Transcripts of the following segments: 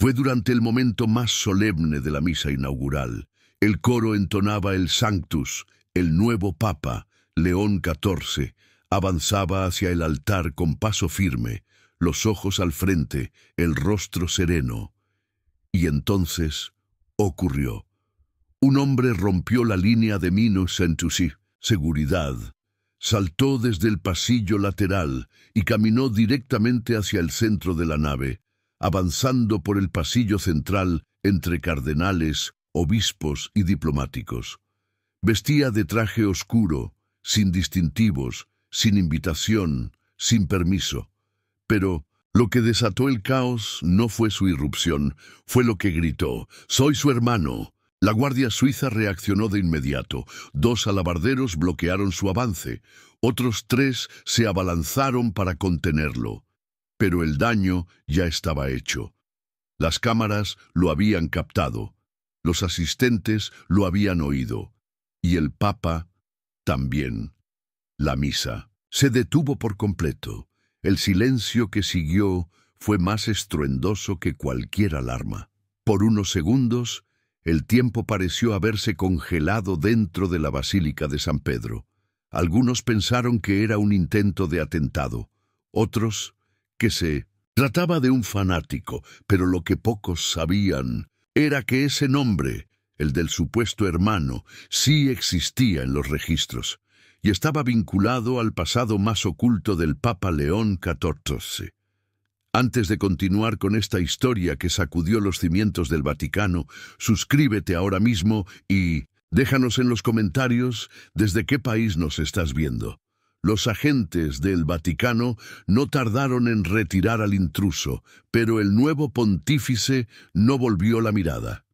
Fue durante el momento más solemne de la misa inaugural. El coro entonaba el Sanctus. El nuevo Papa, León XIV, avanzaba hacia el altar con paso firme, los ojos al frente, el rostro sereno. Y entonces ocurrió. Un hombre rompió la línea de minus centusi, seguridad. Saltó desde el pasillo lateral y caminó directamente hacia el centro de la nave, avanzando por el pasillo central entre cardenales, obispos y diplomáticos. Vestía de traje oscuro, sin distintivos, sin invitación, sin permiso. Pero lo que desató el caos no fue su irrupción, fue lo que gritó: «¡Soy su hermano!». La Guardia Suiza reaccionó de inmediato. 2 alabarderos bloquearon su avance. Otros 3 se abalanzaron para contenerlo. Pero el daño ya estaba hecho. Las cámaras lo habían captado. Los asistentes lo habían oído. Y el Papa también. La misa se detuvo por completo. El silencio que siguió fue más estruendoso que cualquier alarma. Por unos segundos, el tiempo pareció haberse congelado dentro de la Basílica de San Pedro. Algunos pensaron que era un intento de atentado. Otros, que se trataba de un fanático, pero lo que pocos sabían era que ese nombre, el del supuesto hermano, sí existía en los registros y estaba vinculado al pasado más oculto del Papa León XIV. Antes de continuar con esta historia que sacudió los cimientos del Vaticano, suscríbete ahora mismo y déjanos en los comentarios desde qué país nos estás viendo. Los agentes del Vaticano no tardaron en retirar al intruso, pero el nuevo pontífice no volvió la mirada.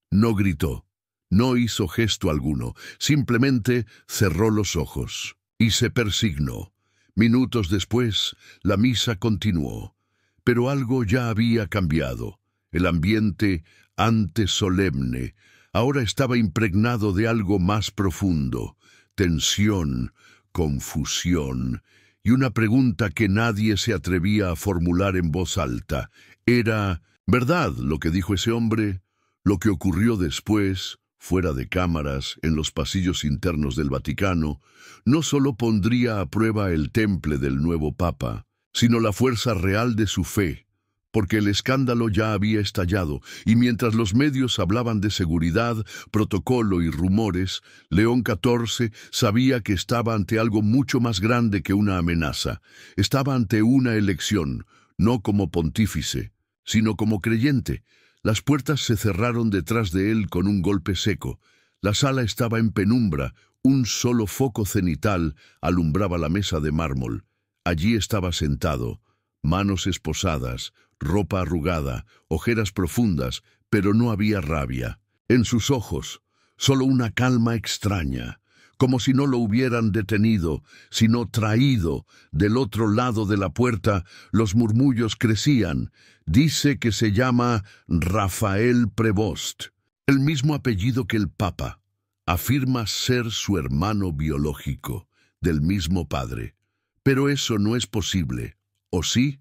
No gritó, no hizo gesto alguno, simplemente cerró los ojos y se persignó. Minutos después, la misa continuó. Pero algo ya había cambiado. El ambiente, antes solemne, ahora estaba impregnado de algo más profundo: tensión, confusión y una pregunta que nadie se atrevía a formular en voz alta. ¿Era verdad lo que dijo ese hombre? Lo que ocurrió después, fuera de cámaras, en los pasillos internos del Vaticano, no solo pondría a prueba el temple del nuevo Papa, sino la fuerza real de su fe, porque el escándalo ya había estallado, y mientras los medios hablaban de seguridad, protocolo y rumores, León XIV sabía que estaba ante algo mucho más grande que una amenaza. Estaba ante una elección, no como pontífice, sino como creyente. Las puertas se cerraron detrás de él con un golpe seco. La sala estaba en penumbra, un solo foco cenital alumbraba la mesa de mármol. Allí estaba sentado, manos esposadas, ropa arrugada, ojeras profundas, pero no había rabia. En sus ojos, solo una calma extraña, como si no lo hubieran detenido, sino traído. Del otro lado de la puerta, los murmullos crecían. Dice que se llama Rafael Prevost, el mismo apellido que el Papa. Afirma ser su hermano biológico, del mismo padre. Pero eso no es posible, ¿o sí?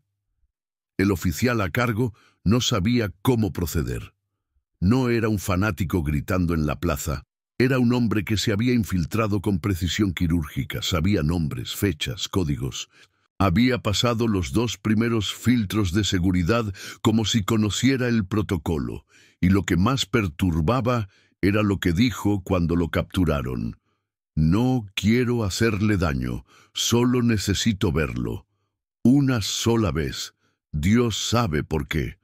El oficial a cargo no sabía cómo proceder. No era un fanático gritando en la plaza. Era un hombre que se había infiltrado con precisión quirúrgica. Sabía nombres, fechas, códigos. Había pasado los 2 primeros filtros de seguridad como si conociera el protocolo. Y lo que más perturbaba era lo que dijo cuando lo capturaron. «No quiero hacerle daño, solo necesito verlo. Una sola vez. Dios sabe por qué».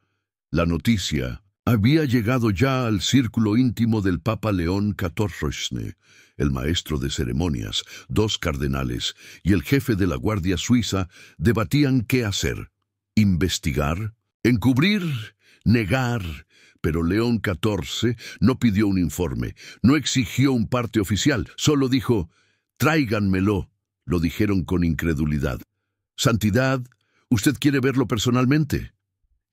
La noticia había llegado ya al círculo íntimo del Papa León XIV, el maestro de ceremonias, 2 cardenales y el jefe de la Guardia Suiza debatían qué hacer. ¿Investigar? ¿Encubrir? ¿Negar? Pero León XIV no pidió un informe, no exigió un parte oficial, solo dijo: «Tráiganmelo». Lo dijeron con incredulidad. «Santidad, ¿usted quiere verlo personalmente?»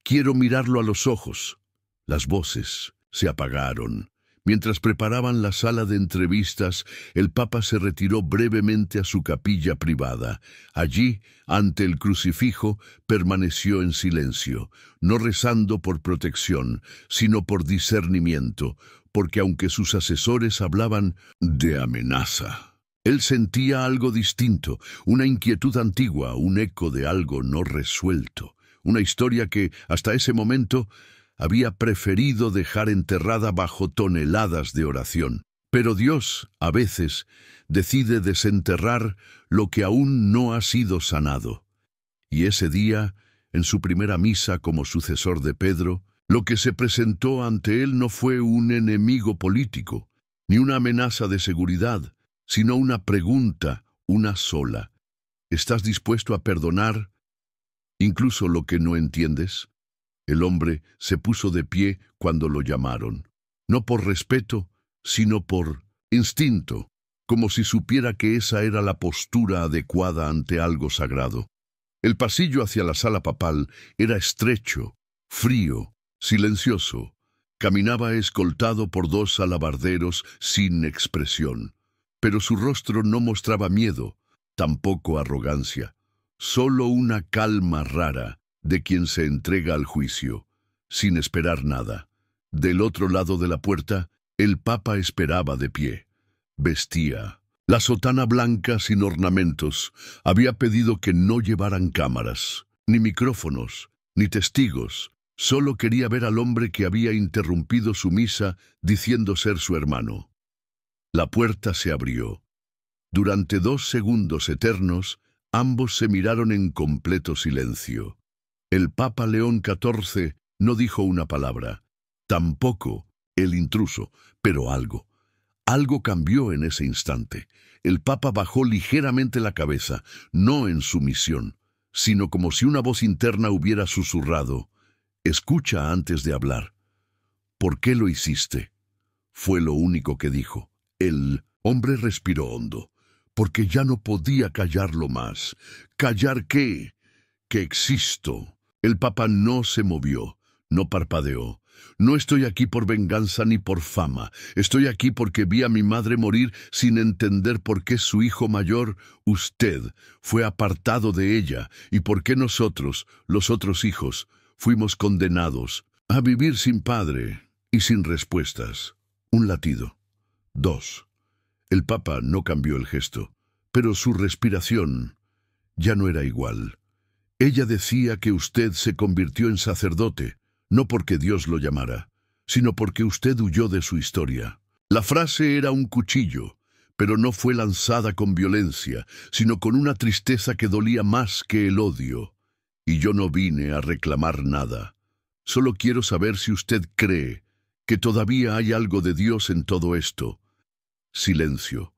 «Quiero mirarlo a los ojos». Las voces se apagaron. Mientras preparaban la sala de entrevistas, el Papa se retiró brevemente a su capilla privada. Allí, ante el crucifijo, permaneció en silencio, no rezando por protección, sino por discernimiento, porque aunque sus asesores hablaban de amenaza, él sentía algo distinto, una inquietud antigua, un eco de algo no resuelto, una historia que, hasta ese momento, había preferido dejar enterrada bajo toneladas de oración. Pero Dios, a veces, decide desenterrar lo que aún no ha sido sanado. Y ese día, en su primera misa como sucesor de Pedro, lo que se presentó ante él no fue un enemigo político, ni una amenaza de seguridad, sino una pregunta, una sola. ¿Estás dispuesto a perdonar incluso lo que no entiendes? El hombre se puso de pie cuando lo llamaron, no por respeto, sino por instinto, como si supiera que esa era la postura adecuada ante algo sagrado. El pasillo hacia la sala papal era estrecho, frío, silencioso. Caminaba escoltado por dos alabarderos sin expresión, pero su rostro no mostraba miedo, tampoco arrogancia, solo una calma rara de quien se entrega al juicio, sin esperar nada. Del otro lado de la puerta, el Papa esperaba de pie. Vestía la sotana blanca sin ornamentos. Había pedido que no llevaran cámaras, ni micrófonos, ni testigos. Solo quería ver al hombre que había interrumpido su misa diciendo ser su hermano. La puerta se abrió. Durante 2 segundos eternos, ambos se miraron en completo silencio. El Papa León XIV no dijo una palabra, tampoco el intruso, pero algo cambió en ese instante. El Papa bajó ligeramente la cabeza, no en sumisión, sino como si una voz interna hubiera susurrado: «Escucha antes de hablar». «¿Por qué lo hiciste?», fue lo único que dijo. El hombre respiró hondo, porque ya no podía callarlo más. ¿Callar qué? Que existo. El Papa no se movió, no parpadeó. «No estoy aquí por venganza ni por fama. Estoy aquí porque vi a mi madre morir sin entender por qué su hijo mayor, usted, fue apartado de ella y por qué nosotros, los otros hijos, fuimos condenados a vivir sin padre y sin respuestas». Un latido. 2. El Papa no cambió el gesto, pero su respiración ya no era igual. «Ella decía que usted se convirtió en sacerdote, no porque Dios lo llamara, sino porque usted huyó de su historia». La frase era un cuchillo, pero no fue lanzada con violencia, sino con una tristeza que dolía más que el odio. «Y yo no vine a reclamar nada. Solo quiero saber si usted cree que todavía hay algo de Dios en todo esto». Silencio.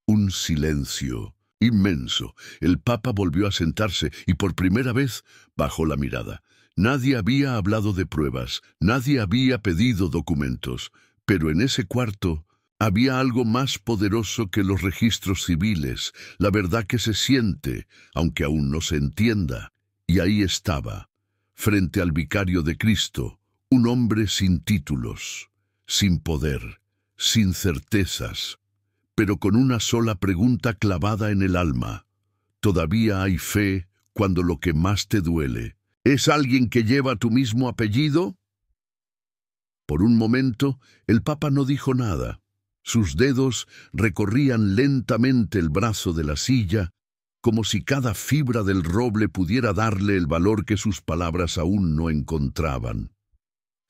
Un silencio inmenso. El Papa volvió a sentarse y por primera vez bajó la mirada. Nadie había hablado de pruebas, nadie había pedido documentos, pero en ese cuarto había algo más poderoso que los registros civiles, la verdad que se siente, aunque aún no se entienda. Y ahí estaba, frente al vicario de Cristo, un hombre sin títulos, sin poder, sin certezas, pero con una sola pregunta clavada en el alma. ¿Todavía hay fe cuando lo que más te duele es alguien que lleva tu mismo apellido? Por un momento, el Papa no dijo nada. Sus dedos recorrían lentamente el brazo de la silla, como si cada fibra del roble pudiera darle el valor que sus palabras aún no encontraban.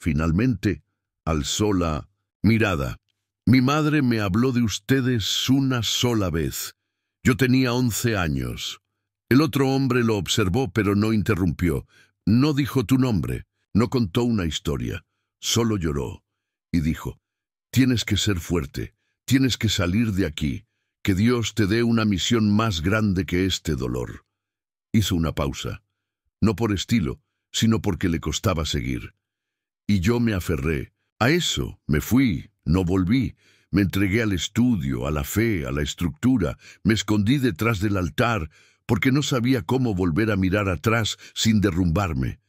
Finalmente, alzó la mirada. «Mi madre me habló de ustedes una sola vez. Yo tenía 11 años. El otro hombre lo observó, pero no interrumpió. No dijo tu nombre, no contó una historia. Solo lloró y dijo: tienes que ser fuerte, tienes que salir de aquí, que Dios te dé una misión más grande que este dolor». Hizo una pausa, no por estilo, sino porque le costaba seguir. Y yo me aferré. A eso me fui, no volví. Me entregué al estudio, a la fe, a la estructura. Me escondí detrás del altar, porque no sabía cómo volver a mirar atrás sin derrumbarme.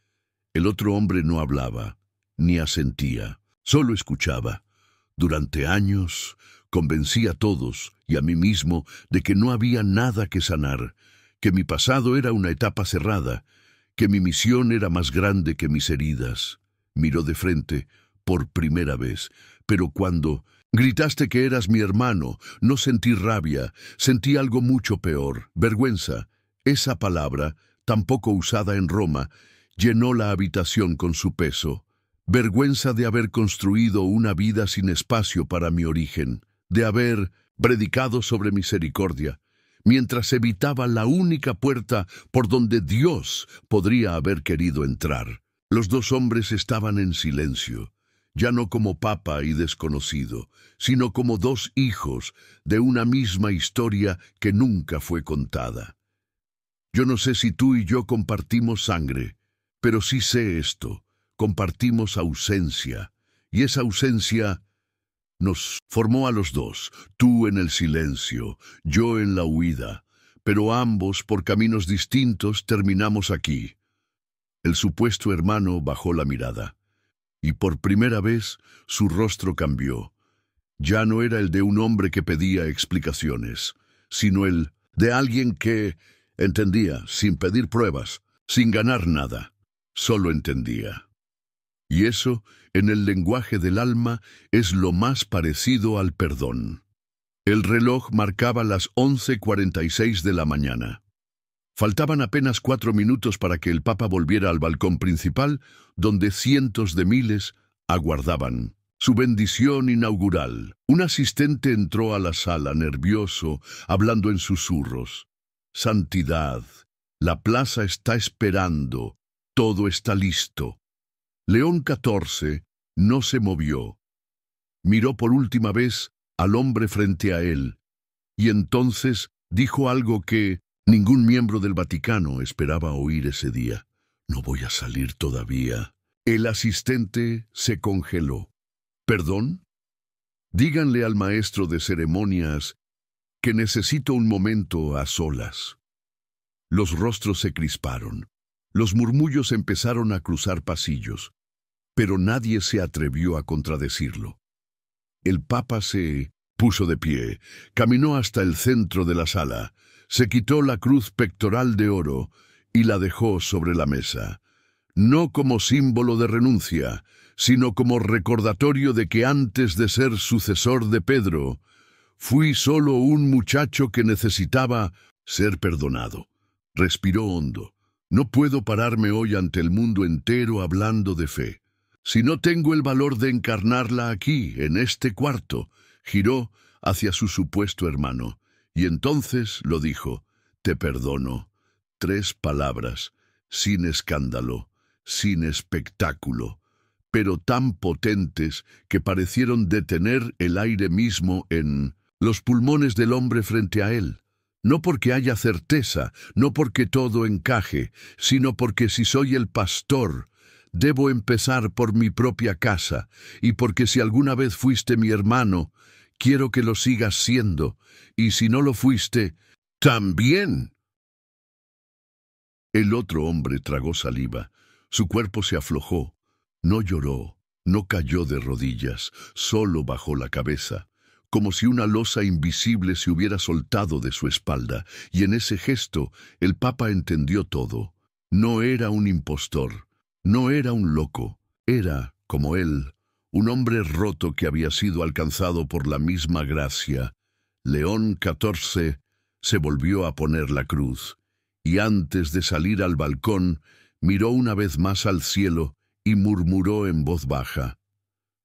El otro hombre no hablaba, ni asentía, solo escuchaba. Durante años convencí a todos y a mí mismo de que no había nada que sanar, que mi pasado era una etapa cerrada, que mi misión era más grande que mis heridas. Miró de frente por primera vez, pero cuando gritaste que eras mi hermano, no sentí rabia, sentí algo mucho peor, vergüenza. Esa palabra, tan poco usada en Roma, llenó la habitación con su peso. Vergüenza de haber construido una vida sin espacio para mi origen, de haber predicado sobre misericordia, mientras evitaba la única puerta por donde Dios podría haber querido entrar. Los dos hombres estaban en silencio, ya no como papa y desconocido, sino como dos hijos de una misma historia que nunca fue contada. Yo no sé si tú y yo compartimos sangre, pero sí sé esto: compartimos ausencia, y esa ausencia nos formó a los dos, tú en el silencio, yo en la huida, pero ambos, por caminos distintos, terminamos aquí. El supuesto hermano bajó la mirada, y por primera vez su rostro cambió. Ya no era el de un hombre que pedía explicaciones, sino el de alguien que entendía, sin pedir pruebas, sin ganar nada, solo entendía. Y eso, en el lenguaje del alma, es lo más parecido al perdón. El reloj marcaba las 11:46 de la mañana. Faltaban apenas 4 minutos para que el Papa volviera al balcón principal, donde cientos de miles aguardaban su bendición inaugural. Un asistente entró a la sala, nervioso, hablando en susurros. «Santidad, la plaza está esperando, todo está listo». León XIV no se movió. Miró por última vez al hombre frente a él, y entonces dijo algo que ningún miembro del Vaticano esperaba oír ese día. «No voy a salir todavía». El asistente se congeló. «¿Perdón? Díganle al maestro de ceremonias que necesito un momento a solas». Los rostros se crisparon. Los murmullos empezaron a cruzar pasillos, pero nadie se atrevió a contradecirlo. El Papa se puso de pie, caminó hasta el centro de la sala, se quitó la cruz pectoral de oro y la dejó sobre la mesa, no como símbolo de renuncia, sino como recordatorio de que antes de ser sucesor de Pedro, fui solo un muchacho que necesitaba ser perdonado. Respiró hondo. No puedo pararme hoy ante el mundo entero hablando de fe, si no tengo el valor de encarnarla aquí, en este cuarto. Giró hacia su supuesto hermano, y entonces lo dijo: «Te perdono». 3 palabras, sin escándalo, sin espectáculo, pero tan potentes que parecieron detener el aire mismo en los pulmones del hombre frente a él. No porque haya certeza, no porque todo encaje, sino porque si soy el pastor, debo empezar por mi propia casa, y porque si alguna vez fuiste mi hermano, quiero que lo sigas siendo, y si no lo fuiste, también. El otro hombre tragó saliva, su cuerpo se aflojó, no lloró, no cayó de rodillas, solo bajó la cabeza, como si una losa invisible se hubiera soltado de su espalda, y en ese gesto el Papa entendió todo. No era un impostor, no era un loco, era, como él, un hombre roto que había sido alcanzado por la misma gracia. León XIV se volvió a poner la cruz, y antes de salir al balcón, miró una vez más al cielo y murmuró en voz baja: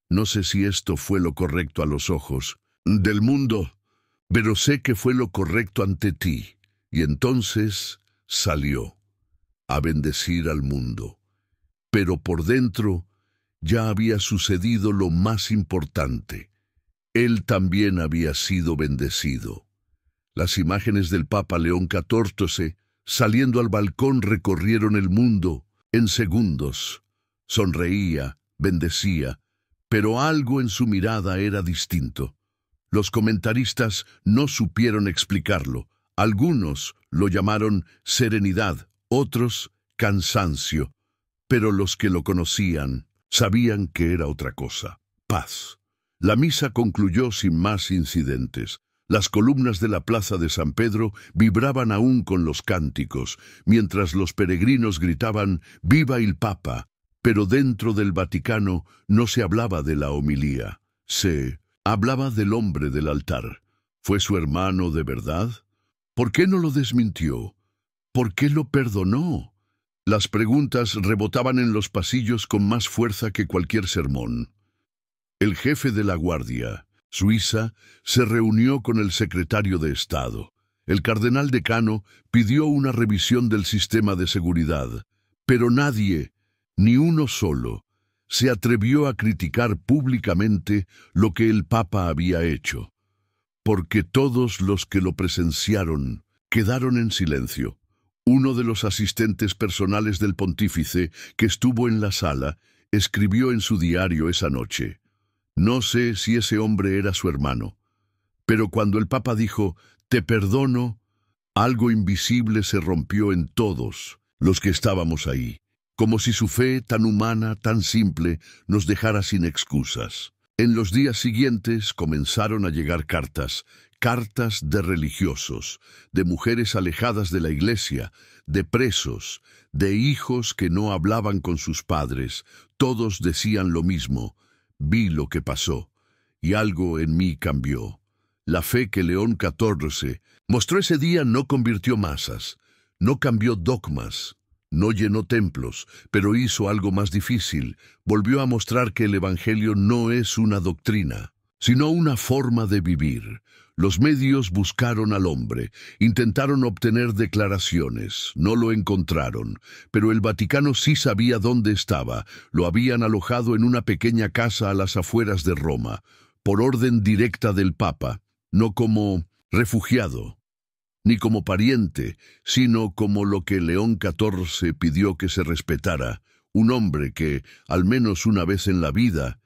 «No sé si esto fue lo correcto a los ojos del mundo, pero sé que fue lo correcto ante ti». Y entonces salió a bendecir al mundo. Pero por dentro ya había sucedido lo más importante. Él también había sido bendecido. Las imágenes del Papa León XIV saliendo al balcón recorrieron el mundo en segundos. Sonreía, bendecía, pero algo en su mirada era distinto. Los comentaristas no supieron explicarlo. Algunos lo llamaron serenidad, otros cansancio, pero los que lo conocían sabían que era otra cosa: paz. La misa concluyó sin más incidentes. Las columnas de la plaza de San Pedro vibraban aún con los cánticos, mientras los peregrinos gritaban «¡Viva el Papa!». Pero dentro del Vaticano no se hablaba de la homilía. Se hablaba del hombre del altar. ¿Fue su hermano de verdad? ¿Por qué no lo desmintió? ¿Por qué lo perdonó? Las preguntas rebotaban en los pasillos con más fuerza que cualquier sermón. El jefe de la Guardia Suiza se reunió con el secretario de Estado. El cardenal decano pidió una revisión del sistema de seguridad, pero nadie, ni uno solo, se atrevió a criticar públicamente lo que el Papa había hecho, porque todos los que lo presenciaron quedaron en silencio. Uno de los asistentes personales del pontífice, que estuvo en la sala, escribió en su diario esa noche: «No sé si ese hombre era su hermano, pero cuando el Papa dijo, te perdono, algo invisible se rompió en todos los que estábamos ahí, como si su fe tan humana, tan simple, nos dejara sin excusas». En los días siguientes comenzaron a llegar cartas de religiosos, de mujeres alejadas de la iglesia, de presos, de hijos que no hablaban con sus padres. Todos decían lo mismo: vi lo que pasó, y algo en mí cambió. La fe que León XIV mostró ese día no convirtió masas, no cambió dogmas, no llenó templos, pero hizo algo más difícil. Volvió a mostrar que el Evangelio no es una doctrina, sino una forma de vivir. Los medios buscaron al hombre, intentaron obtener declaraciones, no lo encontraron, pero el Vaticano sí sabía dónde estaba. Lo habían alojado en una pequeña casa a las afueras de Roma, por orden directa del Papa, no como refugiado, ni como pariente, sino como lo que León XIV pidió que se respetara, un hombre que, al menos una vez en la vida,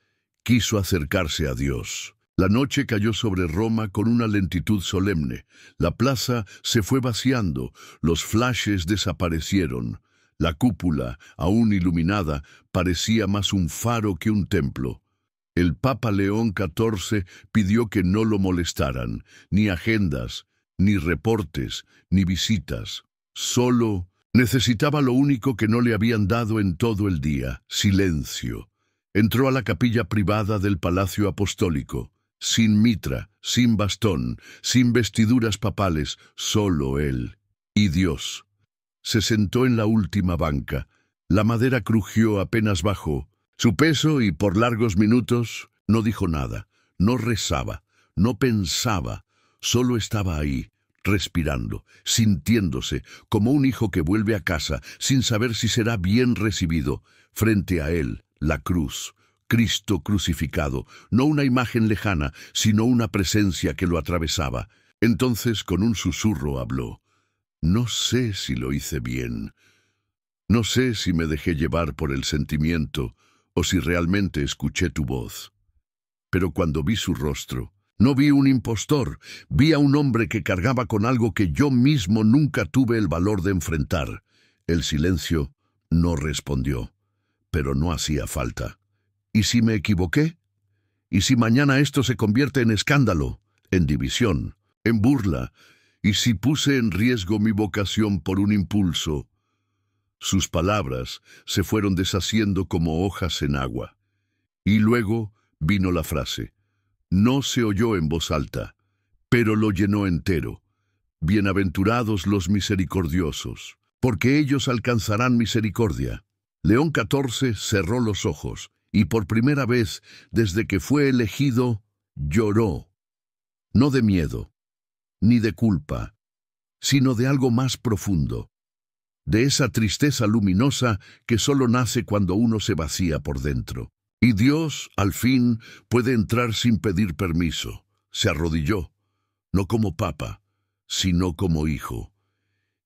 quiso acercarse a Dios. La noche cayó sobre Roma con una lentitud solemne. La plaza se fue vaciando, los flashes desaparecieron. La cúpula, aún iluminada, parecía más un faro que un templo. El Papa León XIV pidió que no lo molestaran, ni agendas, ni reportes, ni visitas. Solo necesitaba lo único que no le habían dado en todo el día: silencio. Entró a la capilla privada del Palacio Apostólico, sin mitra, sin bastón, sin vestiduras papales, solo él y Dios. Se sentó en la última banca. La madera crujió apenas bajó su peso y por largos minutos no dijo nada, no rezaba, no pensaba, solo estaba ahí, respirando, sintiéndose como un hijo que vuelve a casa sin saber si será bien recibido. Frente a él, la cruz, Cristo crucificado, no una imagen lejana, sino una presencia que lo atravesaba. Entonces, con un susurro habló: «No sé si lo hice bien. No sé si me dejé llevar por el sentimiento o si realmente escuché tu voz. Pero cuando vi su rostro, no vi un impostor, vi a un hombre que cargaba con algo que yo mismo nunca tuve el valor de enfrentar». El silencio no respondió, pero no hacía falta. ¿Y si me equivoqué? ¿Y si mañana esto se convierte en escándalo, en división, en burla? ¿Y si puse en riesgo mi vocación por un impulso? Sus palabras se fueron deshaciendo como hojas en agua. Y luego vino la frase. No se oyó en voz alta, pero lo llenó entero: «Bienaventurados los misericordiosos, porque ellos alcanzarán misericordia». León XIV cerró los ojos y por primera vez desde que fue elegido lloró, no de miedo, ni de culpa, sino de algo más profundo, de esa tristeza luminosa que solo nace cuando uno se vacía por dentro. Y Dios, al fin, puede entrar sin pedir permiso. Se arrodilló, no como papa, sino como hijo,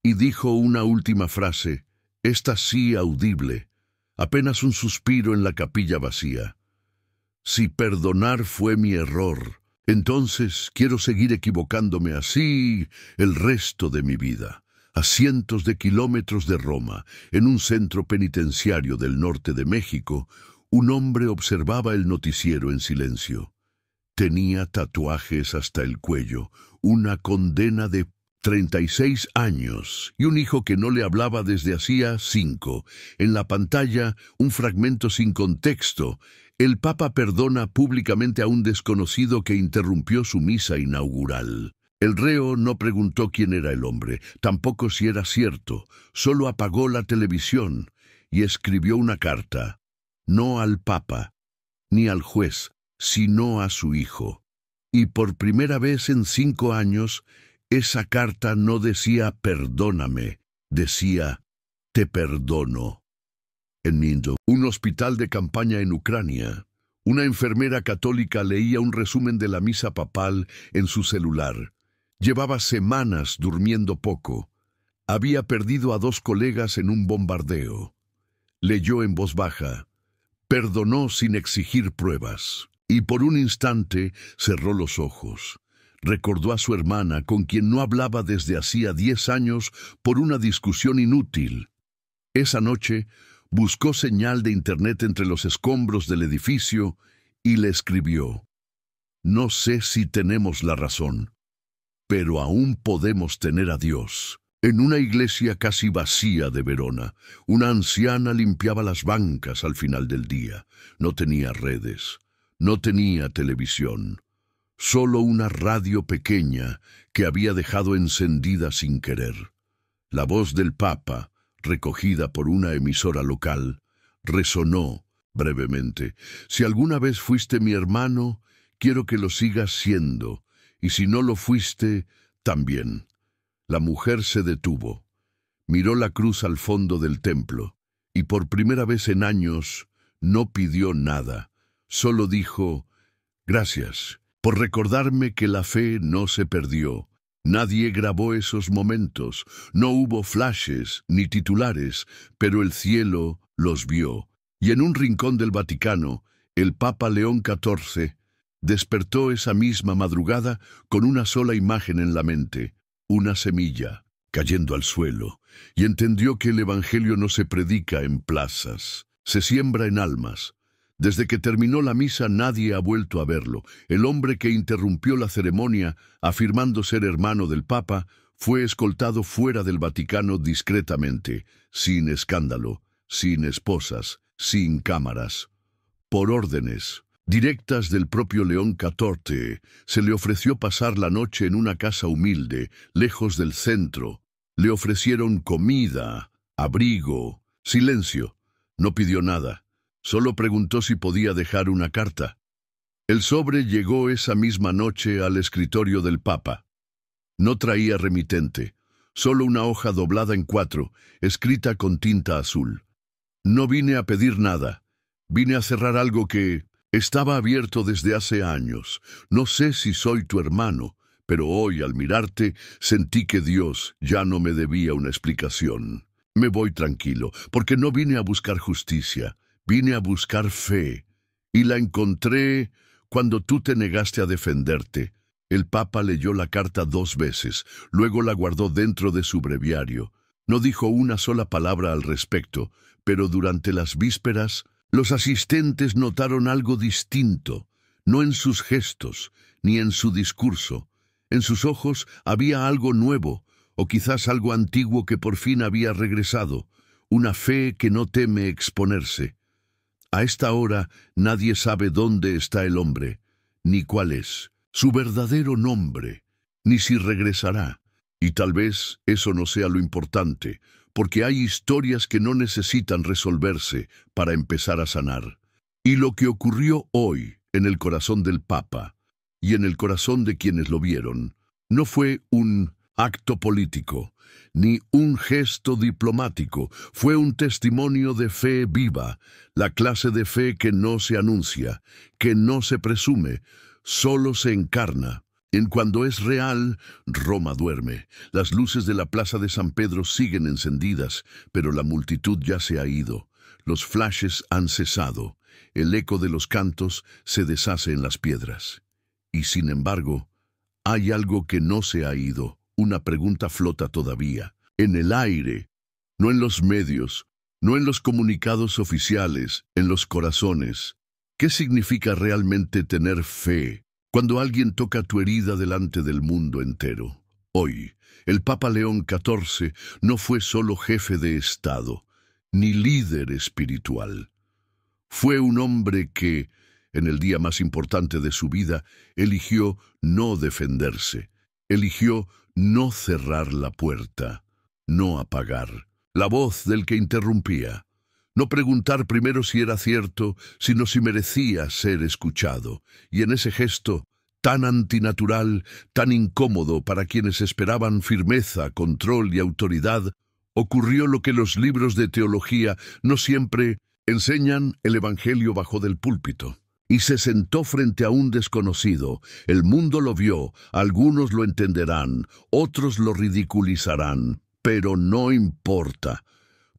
y dijo una última frase, esta sí audible, apenas un suspiro en la capilla vacía: «Si perdonar fue mi error, entonces quiero seguir equivocándome así el resto de mi vida». A cientos de kilómetros de Roma, en un centro penitenciario del norte de México, un hombre observaba el noticiero en silencio. Tenía tatuajes hasta el cuello, una condena de 36 años y un hijo que no le hablaba desde hacía 5. En la pantalla, un fragmento sin contexto. El Papa perdona públicamente a un desconocido que interrumpió su misa inaugural. El reo no preguntó quién era el hombre, tampoco si era cierto, solo apagó la televisión y escribió una carta, no al Papa, ni al juez, sino a su hijo. Y por primera vez en 5 años, esa carta no decía perdóname, decía te perdono. En Minsk, un hospital de campaña en Ucrania, una enfermera católica leía un resumen de la misa papal en su celular. Llevaba semanas durmiendo poco. Había perdido a 2 colegas en un bombardeo. Leyó en voz baja, perdonó sin exigir pruebas. Y por un instante cerró los ojos. Recordó a su hermana, con quien no hablaba desde hacía 10 años por una discusión inútil. Esa noche buscó señal de internet entre los escombros del edificio y le escribió, no sé si tenemos la razón, pero aún podemos tener a Dios. En una iglesia casi vacía de Verona, una anciana limpiaba las bancas al final del día. No tenía redes, no tenía televisión, solo una radio pequeña que había dejado encendida sin querer. La voz del Papa, recogida por una emisora local, resonó brevemente. Si alguna vez fuiste mi hermano, quiero que lo sigas siendo, y si no lo fuiste, también. La mujer se detuvo, miró la cruz al fondo del templo, y por primera vez en años no pidió nada, solo dijo, gracias, por recordarme que la fe no se perdió. Nadie grabó esos momentos, no hubo flashes ni titulares, pero el cielo los vio. Y en un rincón del Vaticano, el Papa León XIV despertó esa misma madrugada con una sola imagen en la mente, una semilla cayendo al suelo, y entendió que el Evangelio no se predica en plazas, se siembra en almas. Desde que terminó la misa nadie ha vuelto a verlo. El hombre que interrumpió la ceremonia, afirmando ser hermano del Papa, fue escoltado fuera del Vaticano discretamente, sin escándalo, sin esposas, sin cámaras. Por órdenes directas del propio León XIV, se le ofreció pasar la noche en una casa humilde, lejos del centro. Le ofrecieron comida, abrigo, silencio. No pidió nada. Solo preguntó si podía dejar una carta. El sobre llegó esa misma noche al escritorio del Papa. No traía remitente, solo una hoja doblada en 4, escrita con tinta azul. No vine a pedir nada. Vine a cerrar algo que estaba abierto desde hace años. No sé si soy tu hermano, pero hoy al mirarte sentí que Dios ya no me debía una explicación. Me voy tranquilo, porque no vine a buscar justicia. Vine a buscar fe, y la encontré cuando tú te negaste a defenderte. El Papa leyó la carta 2 veces, luego la guardó dentro de su breviario. No dijo una sola palabra al respecto, pero durante las vísperas, los asistentes notaron algo distinto, no en sus gestos, ni en su discurso. En sus ojos había algo nuevo, o quizás algo antiguo que por fin había regresado, una fe que no teme exponerse. A esta hora nadie sabe dónde está el hombre, ni cuál es su verdadero nombre, ni si regresará. Y tal vez eso no sea lo importante, porque hay historias que no necesitan resolverse para empezar a sanar. Y lo que ocurrió hoy en el corazón del Papa y en el corazón de quienes lo vieron, no fue un acto político, ni un gesto diplomático, fue un testimonio de fe viva, la clase de fe que no se anuncia, que no se presume, solo se encarna. En cuando es real, Roma duerme. Las luces de la plaza de San Pedro siguen encendidas, pero la multitud ya se ha ido. Los flashes han cesado. El eco de los cantos se deshace en las piedras. Y sin embargo, hay algo que no se ha ido. Una pregunta flota todavía, en el aire, no en los medios, no en los comunicados oficiales, en los corazones. ¿Qué significa realmente tener fe? Cuando alguien toca tu herida delante del mundo entero. Hoy, el Papa León XIV no fue solo jefe de Estado, ni líder espiritual. Fue un hombre que, en el día más importante de su vida, eligió no defenderse, eligió no cerrar la puerta, no apagar la voz del que interrumpía, no preguntar primero si era cierto, sino si merecía ser escuchado, y en ese gesto, tan antinatural, tan incómodo para quienes esperaban firmeza, control y autoridad, ocurrió lo que los libros de teología no siempre enseñan. El Evangelio bajó del púlpito y se sentó frente a un desconocido. El mundo lo vio, algunos lo entenderán, otros lo ridiculizarán, pero no importa,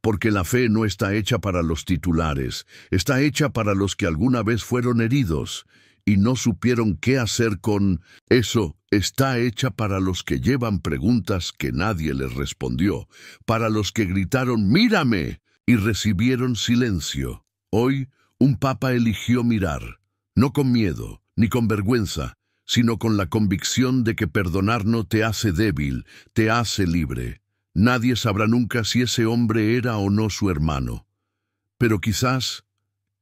porque la fe no está hecha para los titulares, está hecha para los que alguna vez fueron heridos y no supieron qué hacer con eso. Está hecha para los que llevan preguntas que nadie les respondió, para los que gritaron «¡Mírame!» y recibieron silencio. Hoy, un papa eligió mirar, no con miedo ni con vergüenza, sino con la convicción de que perdonar no te hace débil, te hace libre. Nadie sabrá nunca si ese hombre era o no su hermano. Pero quizás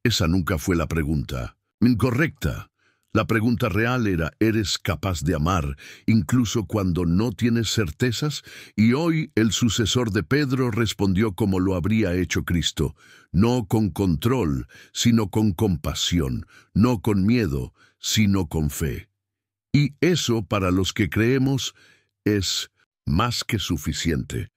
esa nunca fue la pregunta incorrecta. La pregunta real era, ¿eres capaz de amar incluso cuando no tienes certezas? Y hoy el sucesor de Pedro respondió como lo habría hecho Cristo, no con control, sino con compasión, no con miedo, sino con fe. Y eso, para los que creemos, es más que suficiente.